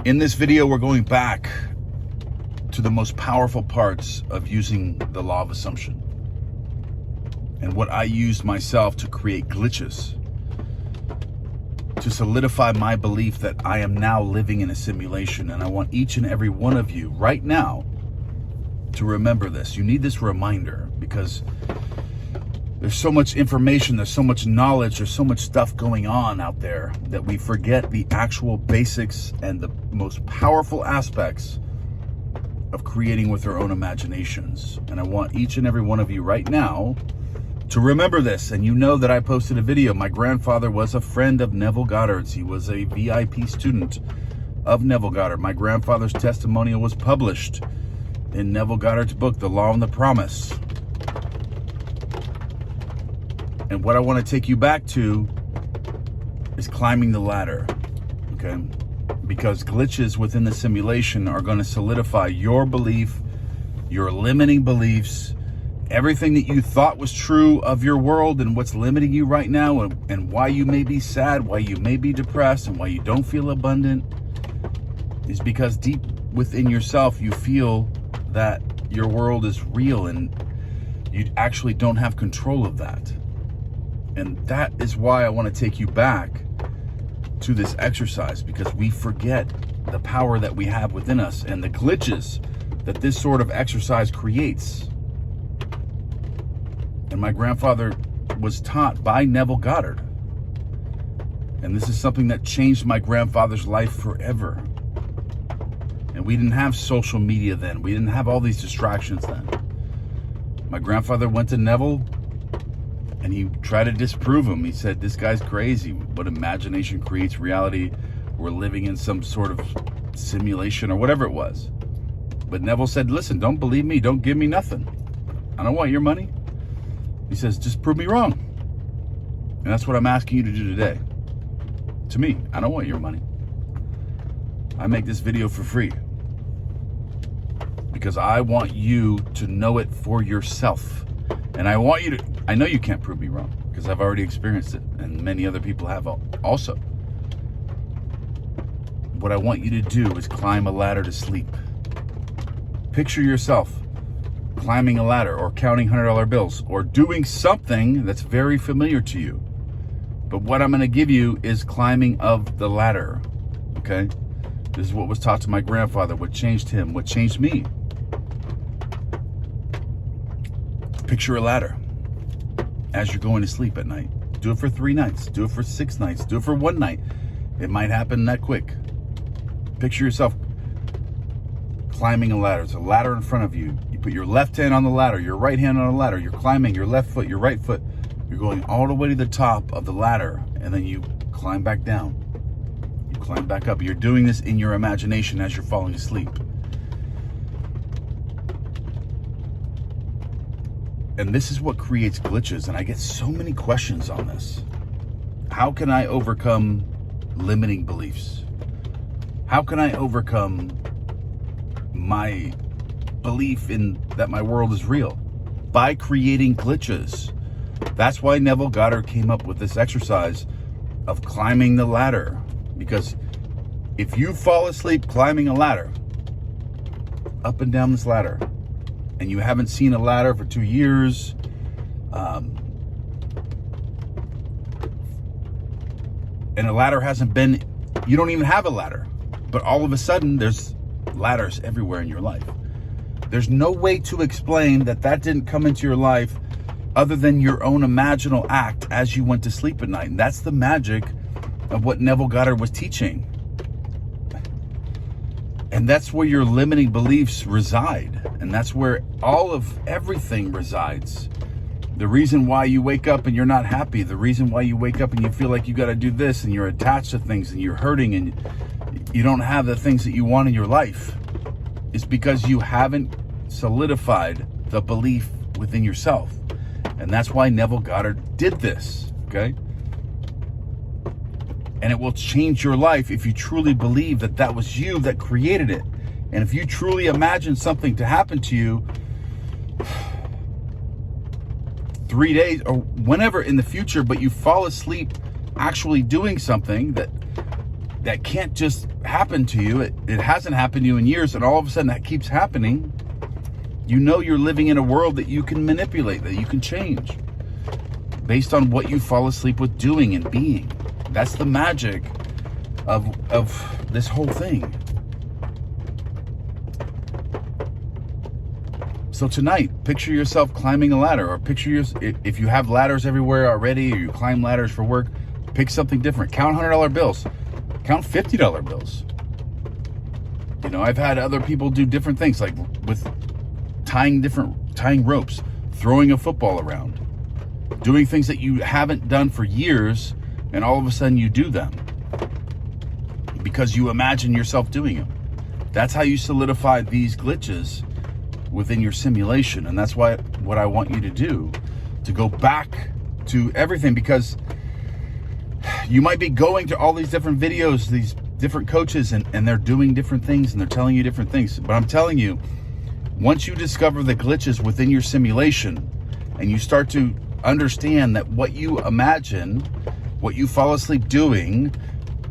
In this video, we're going back to the most powerful parts of using the law of assumption and what I used myself to create glitches to solidify my belief that I am now living in a simulation. And I want each and every one of you right now to remember this. You need this reminder because there's so much information, there's so much knowledge, there's so much stuff going on out there that we forget the actual basics and the most powerful aspects of creating with our own imaginations. And I want each and every one of you right now to remember this. And you know that I posted a video. My grandfather was a friend of Neville Goddard's. He was a VIP student of Neville Goddard. My grandfather's testimonial was published in Neville Goddard's book, The Law and the Promise. And what I want to take you back to is climbing the ladder, okay? Because glitches within the simulation are going to solidify your belief, your limiting beliefs, everything that you thought was true of your world and what's limiting you right now, and why you may be sad, why you may be depressed, and why you don't feel abundant is because deep within yourself you feel that your world is real and you actually don't have control of that. And that is why I want to take you back to this exercise, because we forget the power that we have within us and the glitches that this sort of exercise creates. And my grandfather was taught by Neville Goddard. And this is something that changed my grandfather's life forever. And we didn't have social media then. We didn't have all these distractions then. My grandfather went to Neville and he tried to disprove him. He said, this guy's crazy, but imagination creates reality. We're living in some sort of simulation or whatever it was. But Neville said, listen, don't believe me. Don't give me nothing. I don't want your money. He says, just prove me wrong. And that's what I'm asking you to do today. To me, I don't want your money. I make this video for free because I want you to know it for yourself. And I want you to, I know you can't prove me wrong because I've already experienced it and many other people have also. What I want you to do is climb a ladder to sleep. Picture yourself climbing a ladder or counting $100 bills or doing something that's very familiar to you. But what I'm going to give you is climbing of the ladder, okay? This is what was taught to my grandfather, what changed him, what changed me. Picture a ladder as you're going to sleep at night. Do it for 3 nights. Do it for 6 nights. Do it for 1 night. It might happen that quick. Picture yourself climbing a ladder. There's a ladder in front of you. You put your left hand on the ladder, your right hand on the ladder. You're climbing your left foot, your right foot. You're going all the way to the top of the ladder, and then you climb back down. You climb back up. You're doing this in your imagination as you're falling asleep. And this is what creates glitches. And I get so many questions on this. How can I overcome limiting beliefs? How can I overcome my belief in that my world is real? By creating glitches. That's why Neville Goddard came up with this exercise of climbing the ladder. Because if you fall asleep climbing a ladder, up and down this ladder, and you haven't seen a ladder for 2 years, and a ladder hasn't been, you don't even have a ladder, but all of a sudden there's ladders everywhere in your life. There's no way to explain that didn't come into your life other than your own imaginal act as you went to sleep at night. And that's the magic of what Neville Goddard was teaching. And that's where your limiting beliefs reside. And that's where all of everything resides. The reason why you wake up and you're not happy, the reason why you wake up and you feel like you got to do this and you're attached to things and you're hurting and you don't have the things that you want in your life is because you haven't solidified the belief within yourself. And that's why Neville Goddard did this, okay? And it will change your life if you truly believe that was you that created it. And if you truly imagine something to happen to you 3 days or whenever in the future, but you fall asleep actually doing something that that can't just happen to you. It hasn't happened to you in years, and all of a sudden that keeps happening. You know you're living in a world that you can manipulate, that you can change based on what you fall asleep with doing and being. That's the magic of this whole thing. So tonight, picture yourself climbing a ladder, or if you have ladders everywhere already, or you climb ladders for work, pick something different. Count $100 bills. Count $50 bills. You know, I've had other people do different things, like with tying ropes, throwing a football around, doing things that you haven't done for years, and all of a sudden you do them because you imagine yourself doing them. That's how you solidify these glitches within your simulation. And that's what I want you to do, to go back to everything, because you might be going to all these different videos, these different coaches, and they're doing different things and they're telling you different things. But I'm telling you, once you discover the glitches within your simulation and you start to understand that what you imagine, what you fall asleep doing,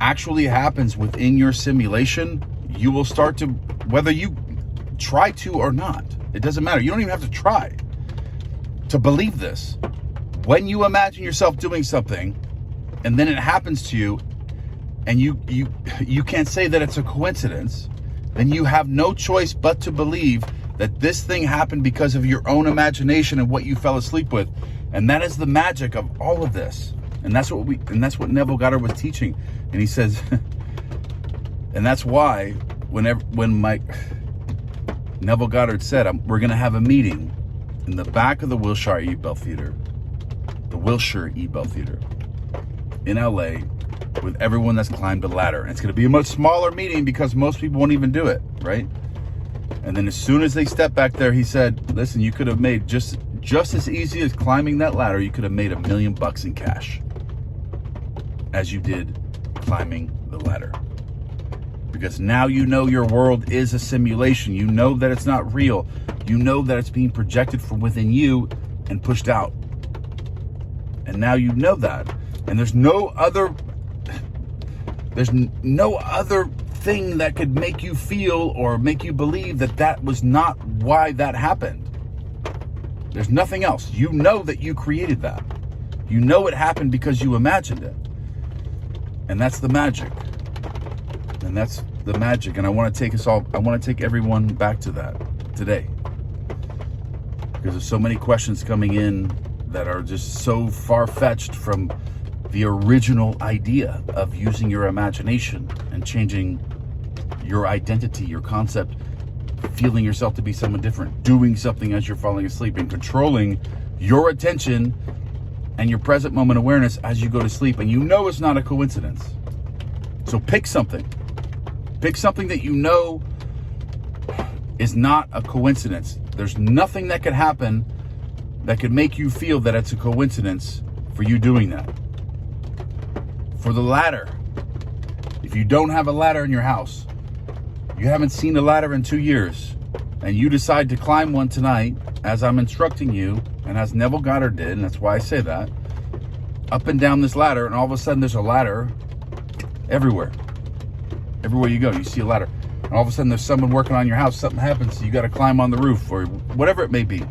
actually happens within your simulation, you will start to, whether you try to or not, it doesn't matter. You don't even have to try to believe this. When you imagine yourself doing something and then it happens to you, and you can't say that it's a coincidence, then you have no choice but to believe that this thing happened because of your own imagination and what you fell asleep with. And that is the magic of all of this. And that's what Neville Goddard was teaching. And he says, and that's why when Neville Goddard said, we're going to have a meeting in the back of the Wilshire E-Bell Theater, in LA, with everyone that's climbed a ladder. And it's going to be a much smaller meeting because most people won't even do it, right? And then as soon as they step back there, he said, listen, you could have made just as easy as climbing that ladder, you could have made $1 million in cash as you did climbing the ladder. Because now you know your world is a simulation. You know that it's not real. You know that it's being projected from within you and pushed out. And now you know that. And there's no other thing that could make you feel or make you believe that was not why that happened. There's nothing else. You know that you created that. You know it happened because you imagined it. And that's the magic. And that's the magic. And I want to take everyone back to that today. Because there's so many questions coming in that are just so far-fetched from the original idea of using your imagination and changing your identity, your concept, feeling yourself to be someone different, doing something as you're falling asleep, and controlling your attention and your present moment awareness as you go to sleep. And you know it's not a coincidence. So pick something. Pick something that you know is not a coincidence. There's nothing that could happen that could make you feel that it's a coincidence for you doing that. For the ladder, if you don't have a ladder in your house, you haven't seen a ladder in 2 years, and you decide to climb one tonight, as I'm instructing you, and as Neville Goddard did, and that's why I say that, up and down this ladder, and all of a sudden there's a ladder everywhere. Everywhere you go, you see a ladder. And all of a sudden there's someone working on your house, something happens, so you got to climb on the roof, or whatever it may be.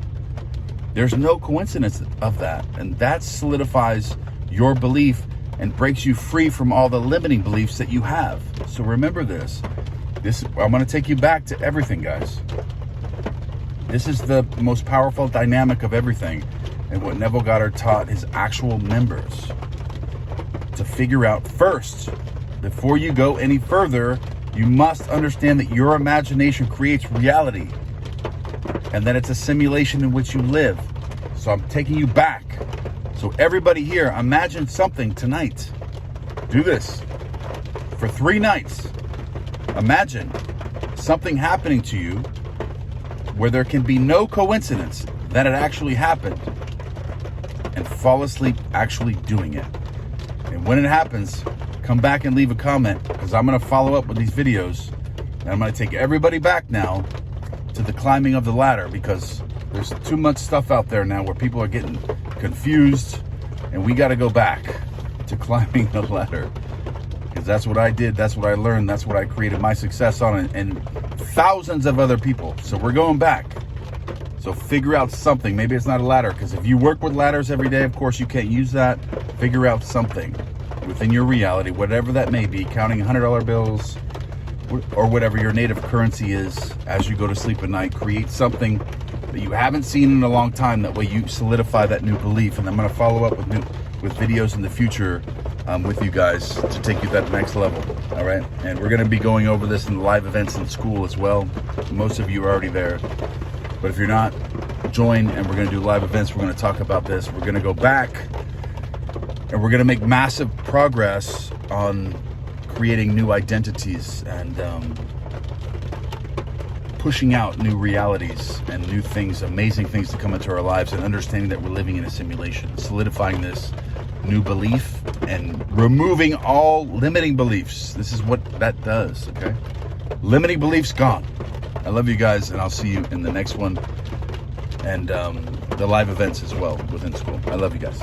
There's no coincidence of that, and that solidifies your belief and breaks you free from all the limiting beliefs that you have. So remember this. I'm going to take you back to everything, guys. This is the most powerful dynamic of everything, and what Neville Goddard taught his actual members to figure out first. Before you go any further, you must understand that your imagination creates reality, and that it's a simulation in which you live. So I'm taking you back. So everybody here, imagine something tonight. Do this for 3 nights. Imagine something happening to you where there can be no coincidence that it actually happened, and fall asleep actually doing it. And when it happens, come back and leave a comment, because I'm going to follow up with these videos, and I'm going to take everybody back now to the climbing of the ladder, because there's too much stuff out there now where people are getting confused, and we got to go back to climbing the ladder. because that's what I did. That's what I learned. That's what I created my success on, and thousands of other people. So we're going back. So figure out something. Maybe it's not a ladder, because if you work with ladders every day, of course you can't use that. Figure out something within your reality, whatever that may be, counting $100 bills or whatever your native currency is as you go to sleep at night. Create something that you haven't seen in a long time. That way you solidify that new belief. And I'm going to follow up with videos in the future with you guys to take you to that next level. All right, and we're going to be going over this in the live events in school as well. Most of you are already there, but if you're not, join, and we're going to do live events. We're going to talk about this. We're going to go back, and we're going to make massive progress on creating new identities and pushing out new realities and new things, amazing things to come into our lives, and understanding that we're living in a simulation, solidifying this new belief and removing all limiting beliefs. This is what that does, okay? Limiting beliefs gone. I love you guys, and I'll see you in the next one, and the live events as well within school. I love you guys.